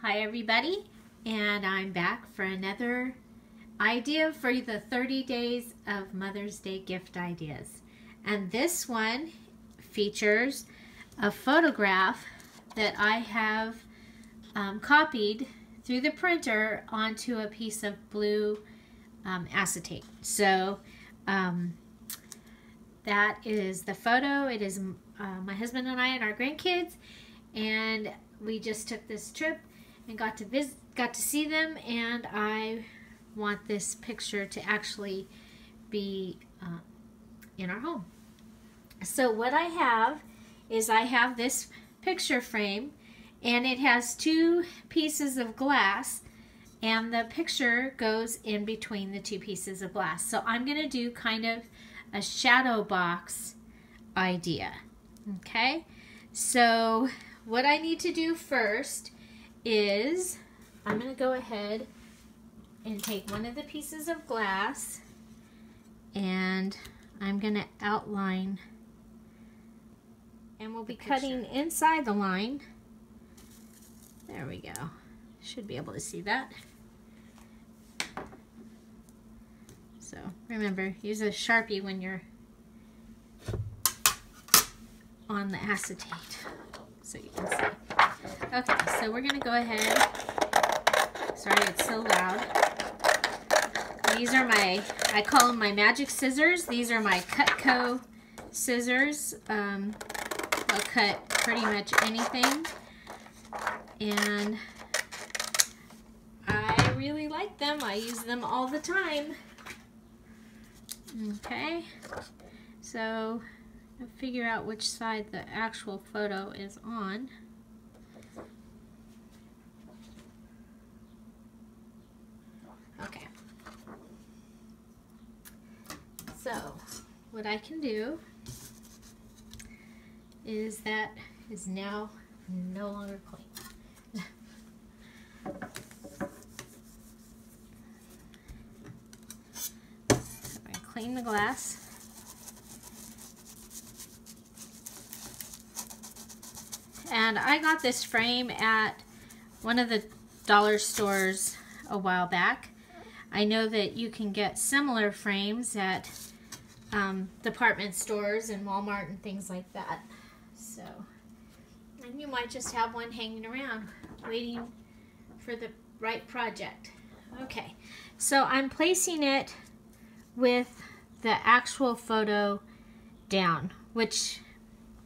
Hi everybody, and I'm back for another idea for the 30 days of Mother's Day gift ideas. And this one features a photograph that I have copied through the printer onto a piece of blue acetate. So that is the photo. It is my husband and I and our grandkids, and we just took this trip and got to see them, and I want this picture to actually be in our home. So what I have is I have this picture frame, and it has two pieces of glass, and the picture goes in between the two pieces of glass. So I'm going to do kind of a shadow box idea. Okay, so what I need to do first is I'm going to go ahead and take one of the pieces of glass, and I'm going to outline, and we'll be cutting inside the line. There we go. Should be able to see that. So remember, use a Sharpie when you're on the acetate so you can see. Okay, so we're going to go ahead. Sorry, it's so loud. These are I call them my magic scissors. These are my Cutco scissors. I'll cut pretty much anything. And I really like them. I use them all the time. Okay, so I'll figure out which side the actual photo is on. Okay, so what I can do is that is now no longer clean. So I clean the glass. And I got this frame at one of the dollar stores a while back. I know that you can get similar frames at department stores and Walmart and things like that. So, and you might just have one hanging around waiting for the right project. Okay, so I'm placing it with the actual photo down, which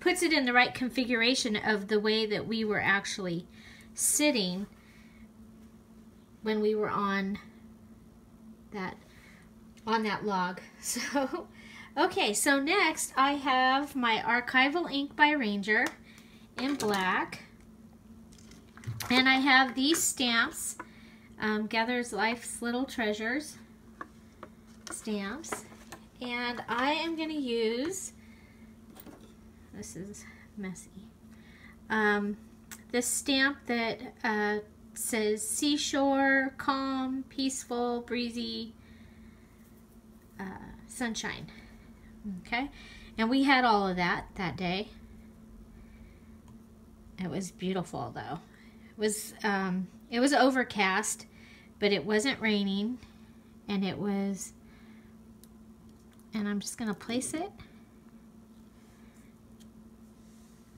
puts it in the right configuration of the way that we were actually sitting when we were on that log. So okay, so next I have my archival ink by Ranger in black, and I have these stamps, Gathers Life's Little Treasures stamps, and I am going to use, this is messy, this stamp that says seashore, calm, peaceful, breezy, sunshine. Okay, and we had all of that day. It was beautiful though. It was overcast, but it wasn't raining, and I'm just gonna place it.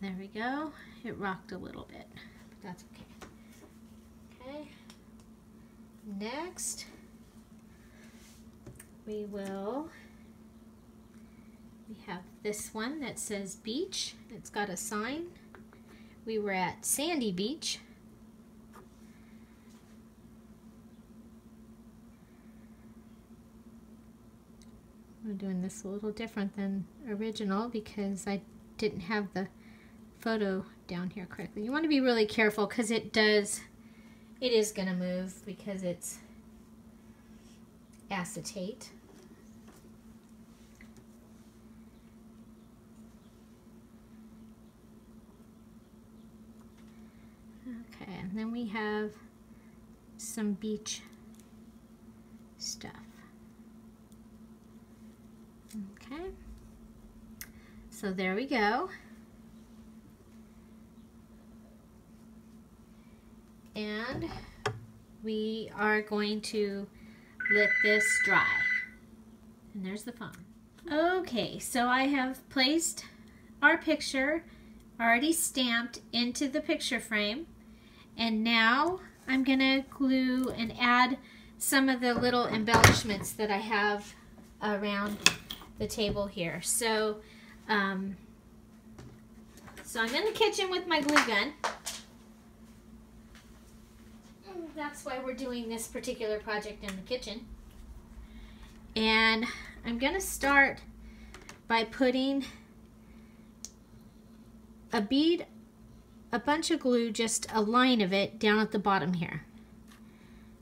There we go. It rocked a little bit, but that's okay. Okay. Next, we have this one that says beach. It's got a sign. We were at Sandy Beach. I'm doing this a little different than original because I didn't have the photo down here correctly. You want to be really careful because it is going to move because it's acetate. Okay, and then we have some beach stuff. Okay, so there we go. And we are going to let this dry. And there's the phone. Okay, so I have placed our picture already stamped into the picture frame, and now I'm gonna glue and add some of the little embellishments that I have around the table here. So I'm in the kitchen with my glue gun. That's why we're doing this particular project in the kitchen. And I'm gonna start by putting a bead, a bunch of glue, just a line of it down at the bottom here.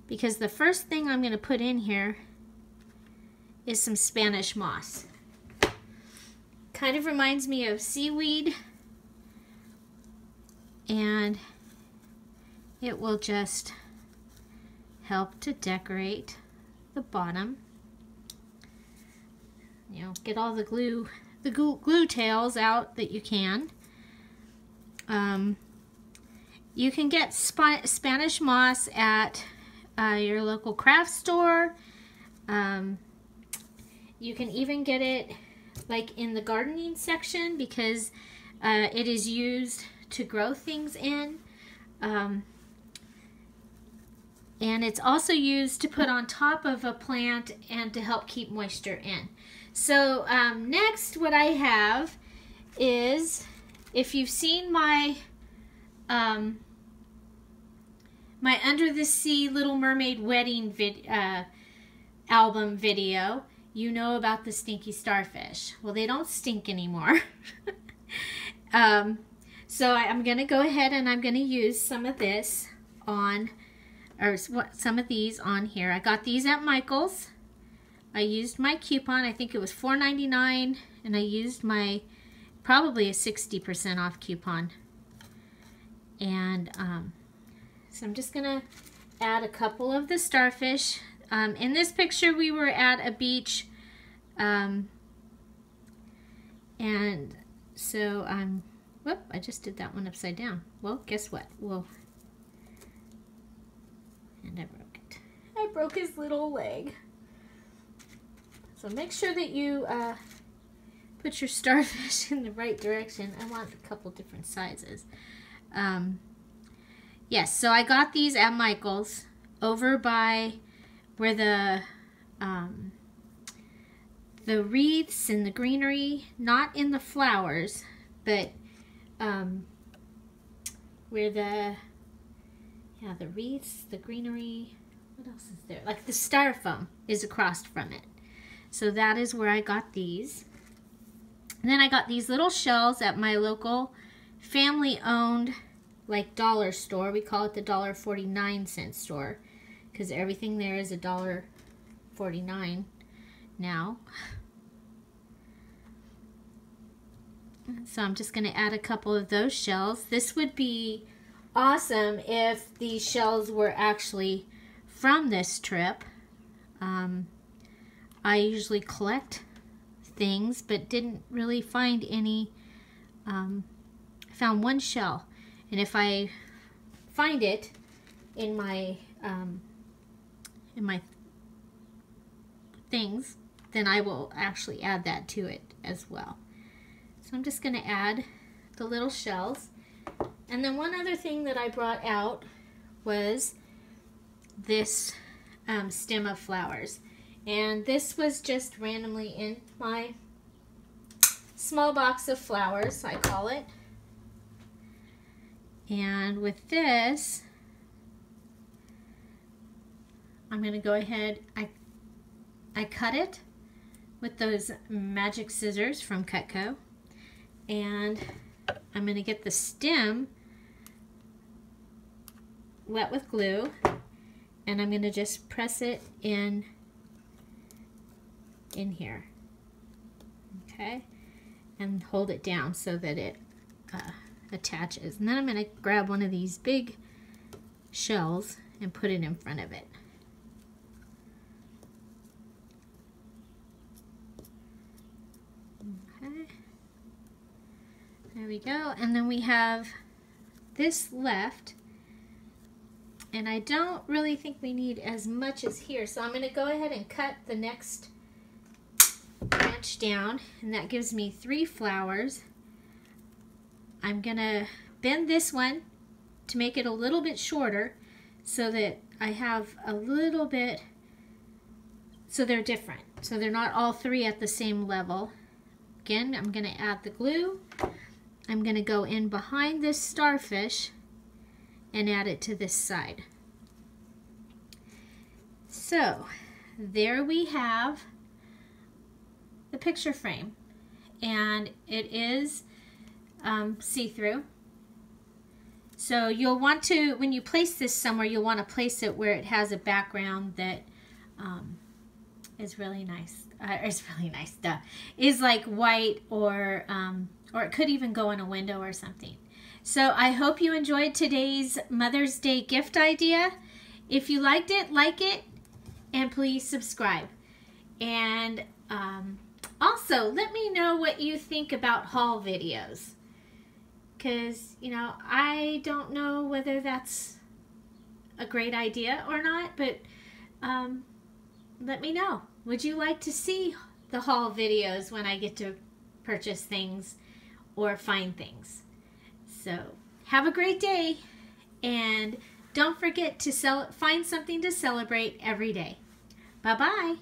Because the first thing I'm gonna put in here is some Spanish moss. Kind of reminds me of seaweed, and it will just help to decorate the bottom. You know, get all the glue tails out that you can. You can get Spanish moss at your local craft store. You can even get it like in the gardening section, because it is used to grow things in. And it's also used to put on top of a plant and to help keep moisture in. So next, what I have is, if you've seen my my Under the Sea Little Mermaid wedding album video, you know about the stinky starfish. Well, they don't stink anymore. So I'm going to go ahead and I'm going to use some of this on, or some of these on here. I got these at Michael's. I used my coupon. I think it was $4.99, and I used my probably a 60% off coupon. And so I'm just gonna add a couple of the starfish. In this picture we were at a beach, and so whoop, I just did that one upside down. Well, guess what? Whoa. And I broke it. I broke his little leg. So make sure that you put your starfish in the right direction. I want a couple different sizes. Yes, so I got these at Michael's over by where the wreaths and the greenery, not in the flowers, but where the wreaths, the greenery, what else is there? Like the styrofoam is across from it. So that is where I got these. And then I got these little shells at my local family-owned like dollar store. We call it the $1.49 store because everything there is $1.49 now. So I'm just going to add a couple of those shells. This would be awesome if these shells were actually from this trip. I usually collect things, but didn't really find any. I found one shell, and if I find it in my things, then I will actually add that to it as well. So I'm just going to add the little shells. And then one other thing that I brought out was this stem of flowers. And this was just randomly in my small box of flowers, I call it. And with this, I'm going to go ahead, I cut it with those magic scissors from Cutco. And I'm going to get the stem wet with glue, and I'm going to just press it in here, okay, and hold it down so that it attaches. And then I'm going to grab one of these big shells and put it in front of it. Okay, there we go. And then we have this left, And I don't really think we need as much as here, so I'm going to go ahead and cut the next branch down, and that gives me 3 flowers. I'm going to bend this one to make it a little bit shorter so that I have a little bit, so they're different. So they're not all 3 at the same level. Again, I'm going to add the glue. I'm going to go in behind this starfish and add it to this side. So there we have the picture frame, and it is see-through. So you'll want to, when you place this somewhere, you'll want to place it where it has a background that is really nice. Is like white, or it could even go in a window or something. So I hope you enjoyed today's Mother's Day gift idea. If you liked it, like it, and please subscribe. And also, let me know what you think about haul videos. Because, you know, I don't know whether that's a great idea or not, but let me know. Would you like to see the haul videos when I get to purchase things or find things? So, have a great day, and don't forget to find something to celebrate every day. Bye-bye.